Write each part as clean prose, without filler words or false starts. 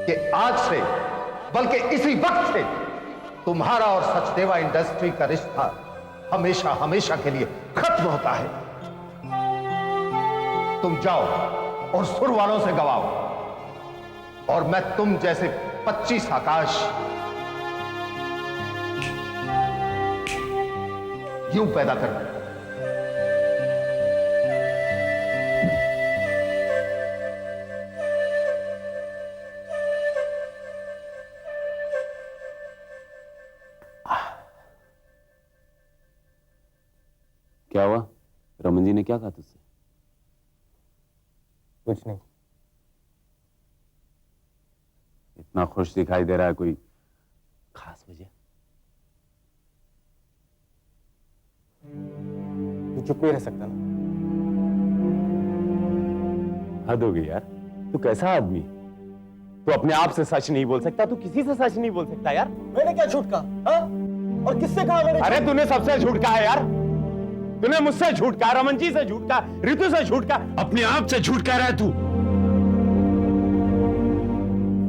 कि आज से, बल्कि इसी वक्त से तुम्हारा और सचदेवा इंडस्ट्री का रिश्ता हमेशा हमेशा के लिए खत्म होता है। तुम जाओ और सुर वालों से गवाओ, और मैं तुम जैसे 25 आकाश यूं पैदा कर दूं। क्या हुआ? रमन जी ने क्या कहा तुझसे? कुछ नहीं। इतना खुश दिखाई दे रहा है, कोई खास वजह? तू चुप नहीं रह सकता ना? हद हो गई यार, तू कैसा आदमी? तू अपने आप से सच नहीं बोल सकता, तू किसी से सच नहीं बोल सकता यार। मैंने क्या झूठ कहा? हाँ? और किससे कहा मैंने? अरे तूने सबसे झूठ कहा यार। तूने मुझसे झूठ कहा, रमन जी से झूठ कहा, ऋतु से झूठ कहा, अपने आप से झूठ कह रहा है तू।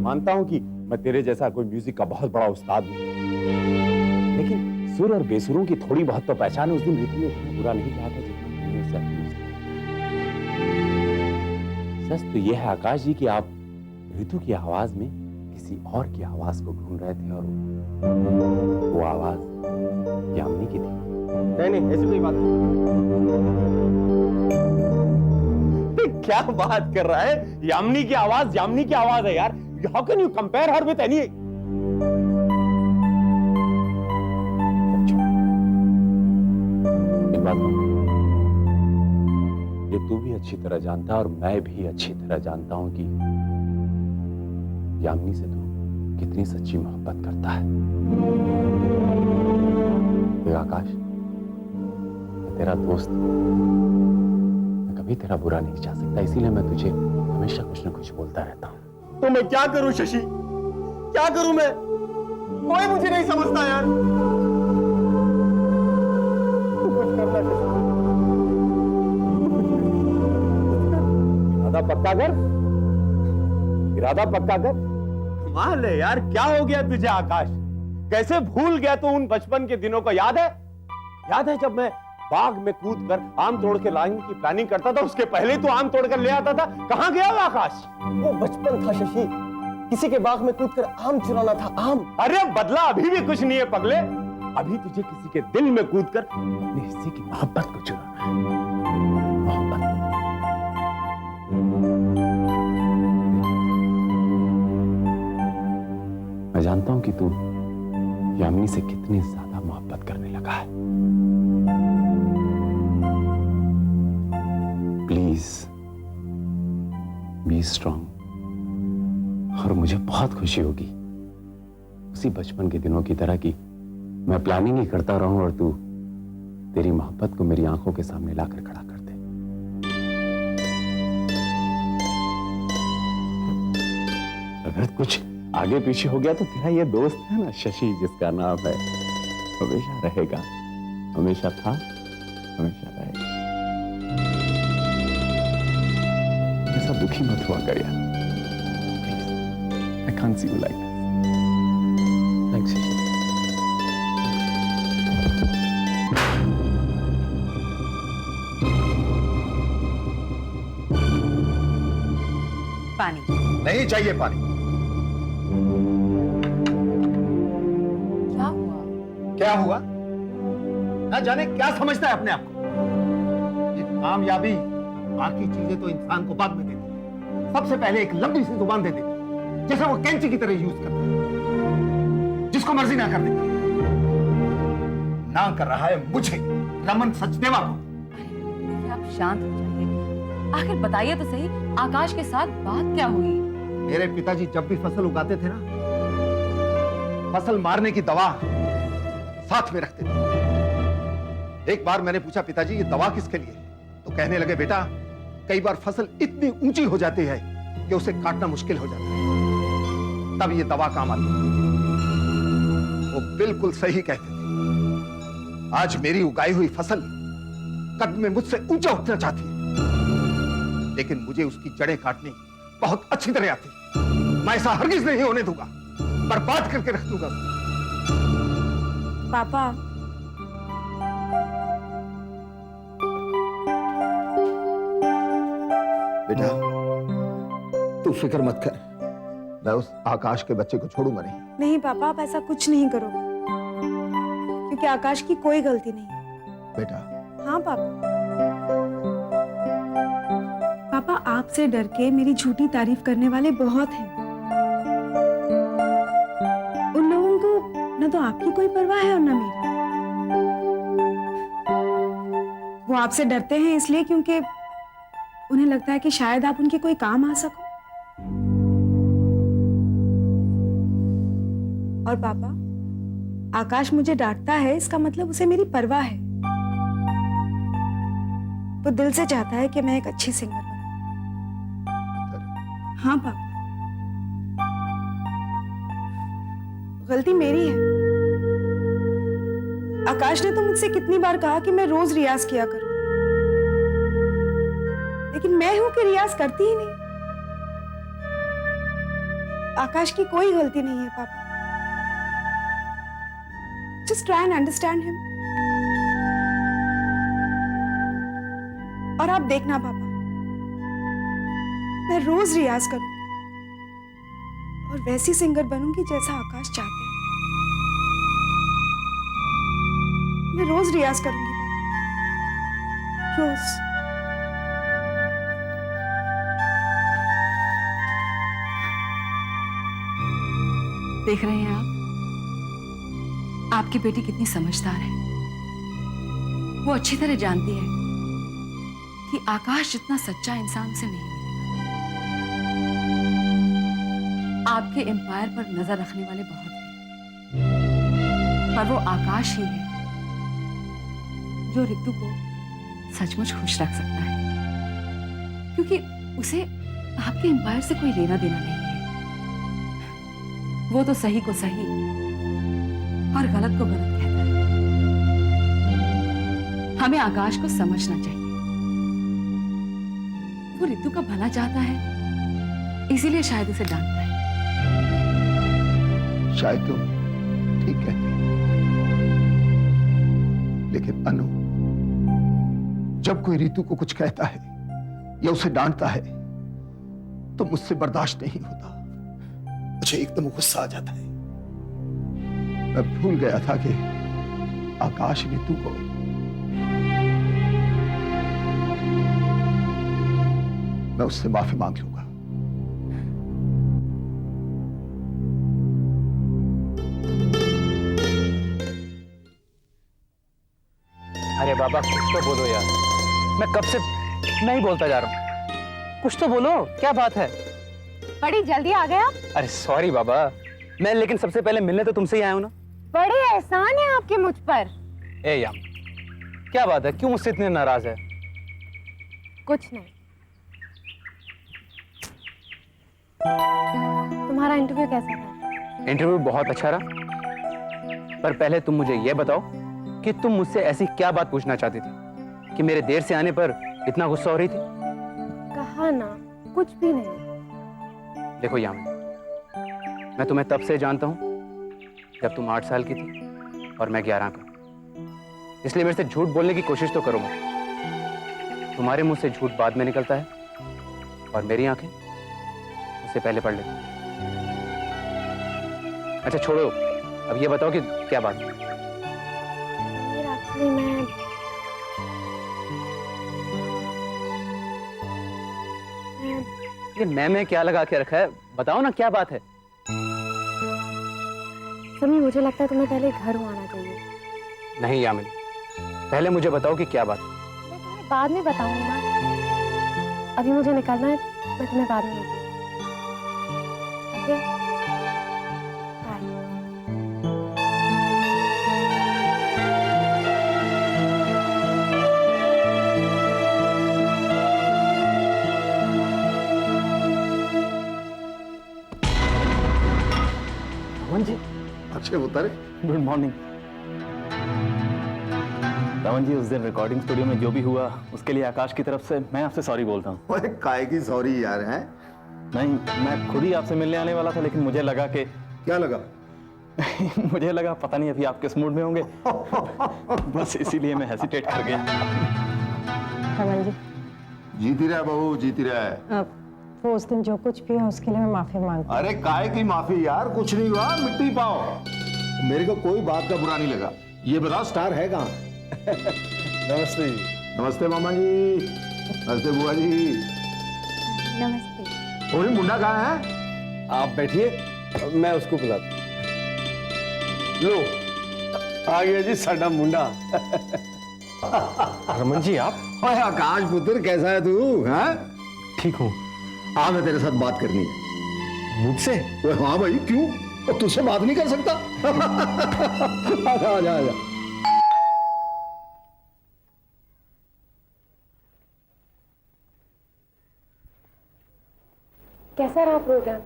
मानता हूं कि मैं तेरे जैसा कोई म्यूजिक का बहुत बड़ा उस्ताद हूं, लेकिन सुर और बेसुरों की थोड़ी बहुत तो पहचान है। उस दिन ऋतु ने इतना बुरा नहीं कहा था जितना तुमने उससे अक्यूज किया। सच तो यह है आकाश जी कि आप ऋतु की आवाज में किसी और की आवाज को ढूंढ रहे थे, और वो आवाज यामिनी की थी। नहीं, ऐसी कोई बात नहीं। क्या बात कर रहा है? यामिनी की आवाज है यार। How can you compare her with any? एक बात कहूं, ये तू भी अच्छी तरह जानता है और मैं भी अच्छी तरह जानता हूं कि यामिनी से तू कितनी सच्ची मोहब्बत करता है। देख आकाश, मैं तेरा दोस्त, मैं कभी तेरा बुरा नहीं चाह सकता, इसीलिए मैं तुझे हमेशा कुछ न कुछ बोलता रहता हूं। तो मैं क्या करूं शशि? क्या करूं मैं? कोई मुझे नहीं समझता यार। तू कुछ करना शशि। इरादा पक्का कर, इरादा पक्का कर। कमाल है यार, क्या हो गया तुझे आकाश? कैसे भूल गया तू उन बचपन के दिनों को? याद है जब मैं बाग में कूद कर आम तोड़ के लाने की प्लानिंग करता था, उसके पहले तू आम तोड़ कर ले आता था। कहां गया वो आकाश? वो बचपन था शशि, किसी के बाग में कूदकर आम चुराना था, आम। अरे बदला अभी भी कुछ नहीं है पगले, अभी तुझे किसी के दिल में कूदकर अपने हिस्से की मोहब्बत को चुराना है। मोहब्बत। मैं जानता हूं कि तू यामिनी से कितनी ज्यादा मोहब्बत करने लगा है। प्लीज बी स्ट्रांग, और मुझे बहुत खुशी होगी उसी बचपन के दिनों की तरह कि मैं प्लानिंग ही करता रहूं और तू तेरी मोहब्बत को मेरी आंखों के सामने लाकर खड़ा कर दे। अगर कुछ आगे पीछे हो गया तो तेरा ये दोस्त है ना शशि, जिसका नाम है, हमेशा रहेगा, हमेशा था, हमेशा रहेगा। ऐसा दुखी मत हुआ कर यार, I can't see you like this. Thanks, Shashi. पानी नहीं चाहिए पानी। क्या हुआ? क्या हुआ? ना जाने क्या समझता है अपने आप को। ये कामयाबी बाकी चीजें तो इंसान को बाद में देती है, सबसे पहले एक लंबी सी जुबान दे देती है, जैसे वो कैंची की तरह यूज करता है, जिसको मर्जी ना कर देती है। ना कर रहा है मुझे, रमन सचदेवा को। देखिए, आप शांत हो जाइए। आखिर बताइए तो सही, आकाश के साथ बात क्या हुई? मेरे पिताजी जब भी फसल उगाते थे ना, फसल मारने की दवा साथ में रखते थे। एक बार मैंने पूछा, पिताजी ये दवा किसके लिए? तो कहने लगे, बेटा कई बार फसल इतनी ऊंची हो जाती है कि उसे काटना मुश्किल हो जाता है, तब ये दवा काम आती है। वो बिल्कुल सही कहते थे। आज मेरी उगाई हुई फसल कद में मुझसे ऊंचा उठना चाहती है, लेकिन मुझे उसकी जड़ें काटनी बहुत अच्छी तरह आती है। मैं ऐसा हरगिज नहीं होने दूंगा, बर्बाद करके रख दूंगा। पापा, बेटा तू फिक्र मत कर, मैं उस आकाश के बच्चे को छोड़ूंगा नहीं। नहीं पापा, आप ऐसा कुछ नहीं करोगे, क्योंकि आकाश की कोई गलती नहीं है। बेटा हाँ पापा। पापा, आपसे डर के मेरी झूठी तारीफ करने वाले बहुत हैं। उन लोगों को न तो आपकी कोई परवाह है और न मेरी। वो आपसे डरते हैं इसलिए क्योंकि उन्हें लगता है कि शायद आप उनके कोई काम आ सको। और पापा, आकाश मुझे डांटता है, इसका मतलब उसे मेरी परवाह है। वो दिल से चाहता है कि मैं एक अच्छी सिंगर बनूं। हाँ पापा, गलती मेरी है। आकाश ने तो मुझसे कितनी बार कहा कि मैं रोज रियाज किया करूं, लेकिन मैं हूं कि रियाज करती ही नहीं। आकाश की कोई गलती नहीं है पापा। Just try and understand him. और आप देखना पापा, मैं रोज रियाज करूंगी और वैसी सिंगर बनूंगी जैसा आकाश चाहते हैं। मैं रोज रियाज करूंगी पापा, रोज। देख रहे हैं आपकी बेटी कितनी समझदार है। वो अच्छी तरह जानती है कि आकाश जितना सच्चा इंसान से नहीं मिलेगा। आपके एम्पायर पर नजर रखने वाले बहुत हैं, पर वो आकाश ही है जो रितु को सचमुच खुश रख सकता है, क्योंकि उसे आपके एम्पायर से कोई लेना देना नहीं है। वो तो सही को सही और गलत को गलत कहता है। हमें आकाश को समझना चाहिए। वो रितु का भला चाहता है, इसीलिए शायद उसे डांटता है। शायद तुम ठीक कहती, लेकिन अनु, जब कोई रितु को कुछ कहता है या उसे डांटता है तो मुझसे बर्दाश्त नहीं होता। मुझे एकदम गुस्सा आ जाता है। मैं भूल गया था कि आकाश रितु को मैं उससे माफी मांग लूंगा। अरे बाबा कुछ तो बोलो यार, मैं कब से नहीं बोलता जा रहा हूँ, कुछ तो बोलो, क्या बात है? बड़ी जल्दी आ गया। अरे सॉरी बाबा, मैं लेकिन सबसे पहले मिलने तो तुमसे ही आया हूं ना। बड़े एहसान है आपके मुझ पर। ए याम, क्या बात है, क्यों मुझसे इतने नाराज है? कुछ नहीं। तुम्हारा इंटरव्यू कैसा था? इंटरव्यू बहुत अच्छा रहा, पर पहले तुम मुझे यह बताओ कि तुम मुझसे ऐसी क्या बात पूछना चाहती थी कि मेरे देर से आने पर इतना गुस्सा हो रही थी? कहा ना, कुछ भी नहीं। देखो यामिनी, मैं तुम्हें तब से जानता हूं जब तुम 8 साल की थी और मैं 11 का, इसलिए मेरे से झूठ बोलने की कोशिश तो करो मत। तुम्हारे मुंह से झूठ बाद में निकलता है और मेरी आंखें उससे पहले पढ़ लेती। अच्छा छोड़ो, अब ये बताओ कि क्या बात है? एक्चुअली मैं क्या लगा के रखा है, बताओ ना क्या बात है? समी, मुझे लगता है तुम्हें पहले घर आना चाहिए। नहीं यामिनी, पहले मुझे बताओ कि क्या बात है। मैं तुम्हें बाद में बताऊंगी ना, अभी मुझे निकलना है, मैं तुम्हें बाद में मिलती हूँ। Okay, bye. रमन जी, अक्षय उतारे। Good morning. रमन जी, उस दिन रिकॉर्डिंग स्टूडियो में जो भी हुआ उसके लिए आकाश की तरफ से मैं आपसे सॉरी बोलता हूँ। ओए काय की सॉरी यार, है नहीं, मैं खुद ही आपसे मिलने आने वाला था, लेकिन मुझे लगा कि क्या लगा? मुझे लगा पता नहीं अभी आप किस मूड में होंगे। बस इसीलिए मैं हेसिटेट कर गया। रमन जी, जीती रहा बहू, जीती रहा है। अब वो उस दिन जो कुछ भी है उसके लिए मैं माफी मांगती अरे काय की माफी यार, कुछ नहीं हुआ, मिट्टी पाओ। मेरे को कोई बात का बुरा नहीं लगा। ये बताओ स्टार है कहाँ? नमस्ते जी। नमस्ते मामा जी, नमस्ते बुआ जी। नमस्ते। और ये मुंडा कहाँ है? आप बैठिए, मैं उसको बुलाता। लो, आ गया जी साडा मुंडा। रमन जी आप? ओए आकाश पुत्र, कैसा है तू? हैं? ठीक हूँ। हाँ, मैं तेरे साथ बात करनी है। मुझसे? ओए हाँ भाई, क्यों? और तुझसे बात नहीं कर सकता? आजा आजा आजा। कैसा रहा प्रोग्राम?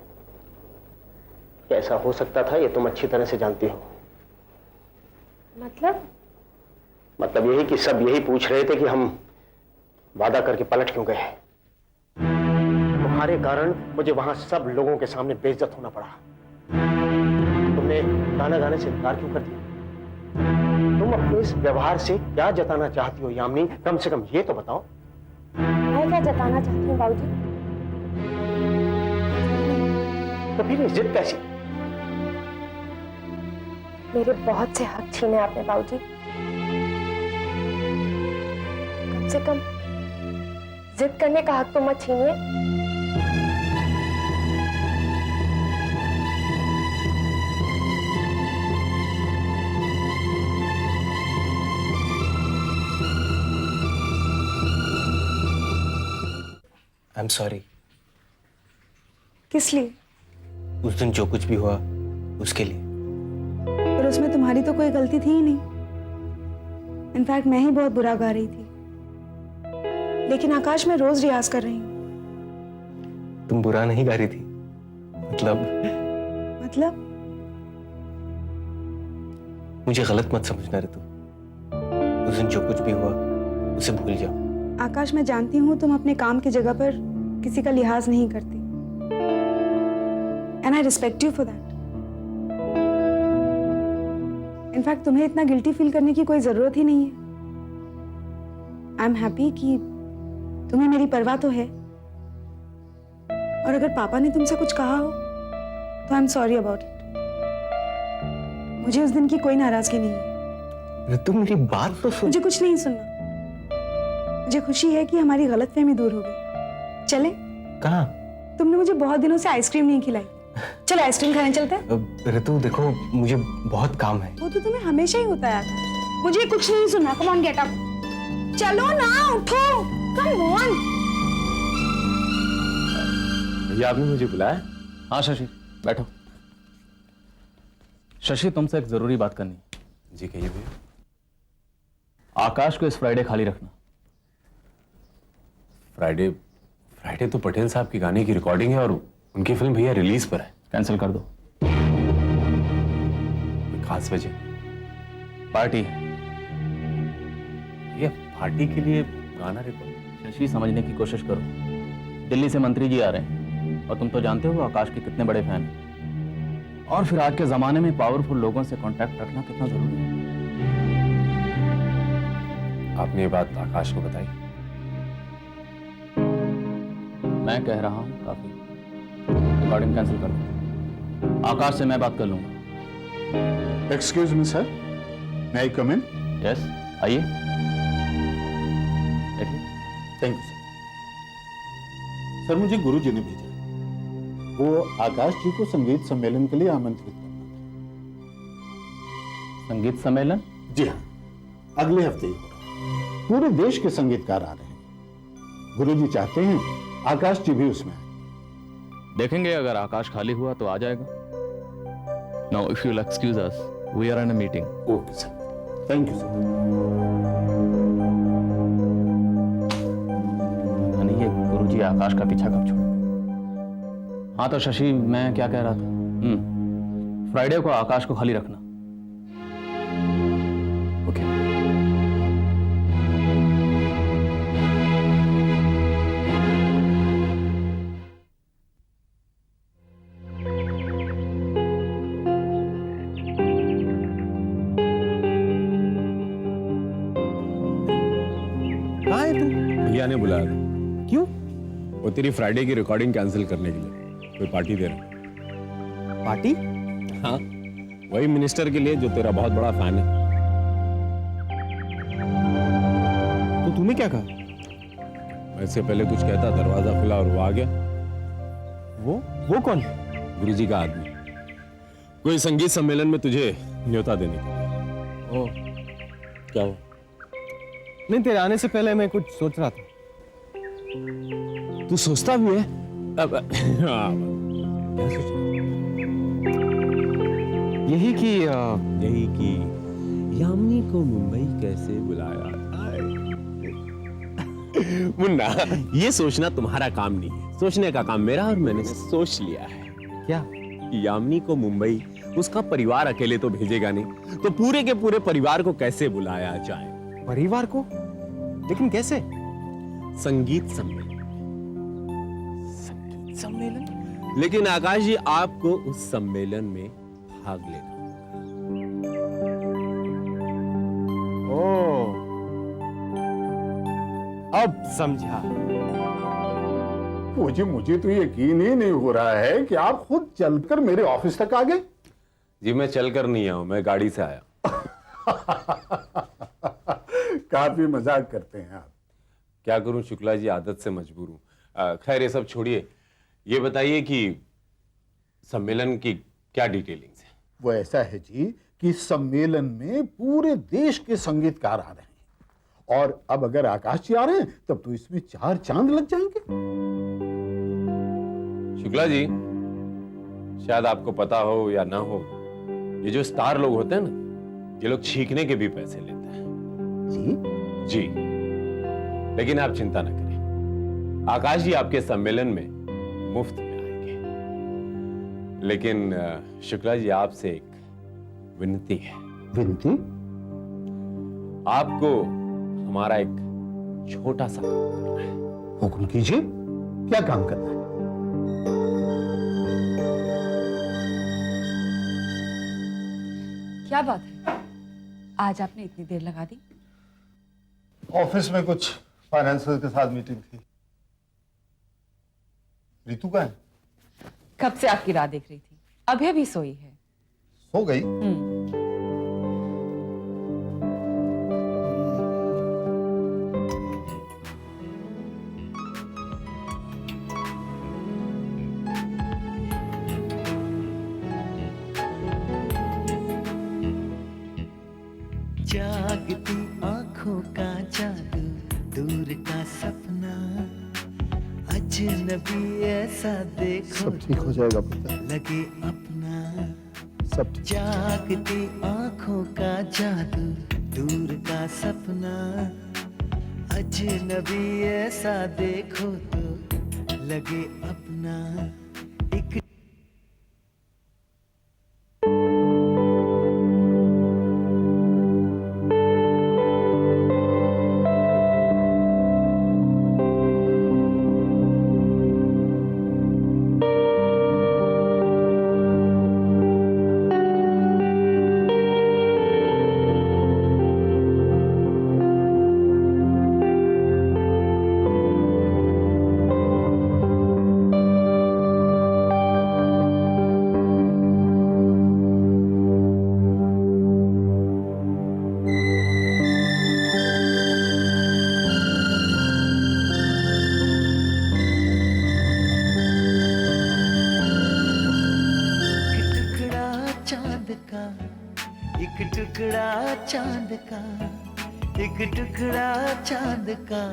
कैसा हो सकता था ये तुम अच्छी तरह से जानती हो। मतलब यही कि सब यही पूछ रहे थे कि हम वादा करके पलट क्यों गए। तुम्हारे कारण मुझे वहां सब लोगों के सामने बेइज्जत होना पड़ा। तुमने गाना गाने से इनकार क्यों कर दिया? तुम अपने इस व्यवहार से क्या जताना चाहती हो यामिनी? कम से कम ये तो बताओ। मैं क्या जताना चाहती हूँ बाबूजी? तो फिर ये जिद कैसी? मेरे बहुत से हक छीने आपने बाबूजी। कम से कम जिद करने का हक तो मत छीनिए। I am sorry. किस लिए? उस दिन जो कुछ भी हुआ उसके लिए। पर उसमें तुम्हारी तो कोई गलती थी ही नहीं। इनफैक्ट मैं ही बहुत बुरा गा रही थी। लेकिन आकाश, मैं रोज रियाज कर रही हूँ। तुम बुरा नहीं गा रही थी। मतलब? मुझे गलत मत समझना ऋतु। उस दिन जो कुछ भी हुआ उसे भूल जाओ। आकाश, मैं जानती हूँ तुम अपने काम की जगह पर किसी का लिहाज नहीं करती। And I respect you for that. In fact तुम्हें इतना गिल्टी फील करने की कोई जरूरत ही नहीं है। आई एम हैप्पी कि तुम्हें मेरी परवाह तो है। और अगर पापा ने तुमसे कुछ कहा हो तो I am sorry about it. मुझे उस दिन की कोई नाराजगी नहीं है। ऋतु मेरी बात तो सुन। मुझे कुछ नहीं सुनना। मुझे खुशी है कि हमारी गलतफहमी दूर हो गई। चले? कहाँ? तुमने मुझे बहुत दिनों से आइसक्रीम नहीं खिलाई। चलो आइसक्रीम खाने चलते हैं। ऋतु देखो, मुझे बहुत काम है। वो तो तुम्हें हमेशा ही होता है आकाश। मुझे कुछ नहीं सुनना। Come on, get up. चलो ना, उठो। Come on. भैया आपने मुझे बुलाया? हाँ शशि, बैठो। शशि, तुमसे एक जरूरी बात करनी है। जी कहिए भैया। आकाश को इस फ्राइडे खाली रखना। फ्राइडे तो पटेल साहब की गाने की रिकॉर्डिंग है और उनकी फिल्म भैया रिलीज पर है। कैंसिल कर दो। कोई खास वजह? पार्टी है। ये पार्टी के लिए गाना रिकॉर्ड? शशि, समझने की कोशिश करो। दिल्ली से मंत्री जी आ रहे हैं और तुम तो जानते हो आकाश के कितने बड़े फैन हैं। और फिर आज के जमाने में पावरफुल लोगों से कांटेक्ट रखना कितना जरूरी है। आपने ये बात आकाश को बताई? मैं कह रहा हूं काफी। रिकॉर्डिंग कैंसिल कर दो। आकाश से मैं बात कर लूंगा। एक्सक्यूज मी सर, मे आई कम इन? यस, आइए बैठिए। Thank you sir. सर, मुझे गुरुजी ने भेजा है। वो आकाश जी को संगीत सम्मेलन के लिए आमंत्रित करना संगीत सम्मेलन? था। जी हाँ, अगले हफ्ते ही होगा। पूरे देश के संगीतकार आ रहे हैं। गुरुजी चाहते हैं आकाश जी भी उसमें आए। देखेंगे, अगर आकाश खाली हुआ तो आ जाएगा। Now if you will excuse us, we are in a meeting. Okay sir, thank you sir. यानी ये गुरुजी आकाश का पीछा कब छोड़ेंगे? हाँ तो शशि, मैं क्या कह रहा था, फ्राइडे को आकाश को खाली रखना। ओके। ने बुलाया था। क्यों? वो तेरी फ्राइडे की रिकॉर्डिंग कैंसिल करने के लिए कोई पार्टी दे रहा। पार्टी? हाँ, वही मिनिस्टर के लिए जो तेरा बहुत बड़ा फैन है। तो तूने क्या कहा? मैं इससे पहले कुछ कहता, दरवाजा खुला और वो आ गया। वो कौन? गुरुजी का आदमी, कोई संगीत सम्मेलन में तुझे न्योता देने के लिए। ओ, क्या हुआ? नहीं, तेरे आने से पहले मैं कुछ सोच रहा था। तू सोचता भी है? अब हाँ, क्या सोच रहा? यही कि यामिनी को मुंबई कैसे बुलाया जाए। मुन्ना, ये सोचना तुम्हारा काम नहीं है, सोचने का काम मेरा, और मैंने सोच लिया है। क्या? कि यामिनी को मुंबई उसका परिवार अकेले तो भेजेगा नहीं, तो पूरे के पूरे परिवार को कैसे बुलाया जाए। परिवार को? लेकिन कैसे? संगीत सम्मेलन। संगीत सम्मेलन? लेकिन आकाश जी, आपको उस सम्मेलन में भाग लेना। ओ, अब समझा। मुझे तो यकीन ही नहीं हो रहा है कि आप खुद चलकर मेरे ऑफिस तक आ गए। जी, मैं चलकर नहीं आया हूं, मैं गाड़ी से आया। काफी मजाक करते हैं आप। क्या करूं शुक्ला जी, आदत से मजबूर हूं। खैर ये सब छोड़िए, ये बताइए कि सम्मेलन की क्या डिटेलिंग्स है? वो ऐसा है जी कि सम्मेलन में पूरे देश के संगीतकार आ रहे हैं, और अब अगर आकाश जी आ रहे हैं तब तो इसमें 4 चांद लग जाएंगे। शुक्ला जी, शायद आपको पता हो या ना हो, ये जो स्टार लोग होते हैं ना, ये लोग छींकने के भी पैसे लेते हैं। जी? जी, लेकिन आप चिंता न करें, आकाश जी आपके सम्मेलन में मुफ्त में आएंगे। लेकिन शुक्ला जी, आपसे एक विनती है। विनती? आपको हमारा एक छोटा सा काम करना है। हुक्म कीजिए, क्या काम करना है? क्या बात है, आज आपने इतनी देर लगा दी? ऑफिस में कुछ फाइनेंसर्स के साथ मीटिंग थी। रितु का है? कब से आपकी राह देख रही थी, अभी अभी सोई है। सो गई? जागती आंखों का जादू, दूर का सपना, अजनबी ऐसा देखो सब ठीक हो जाएगा पुत्र, लगे अपना। सब ठीक। जागती आंखों का जादू, दूर का सपना, अजनबी ऐसा देखो तो लगे अपना। एक टुकड़ा चांद का, एक टुकड़ा चांद का,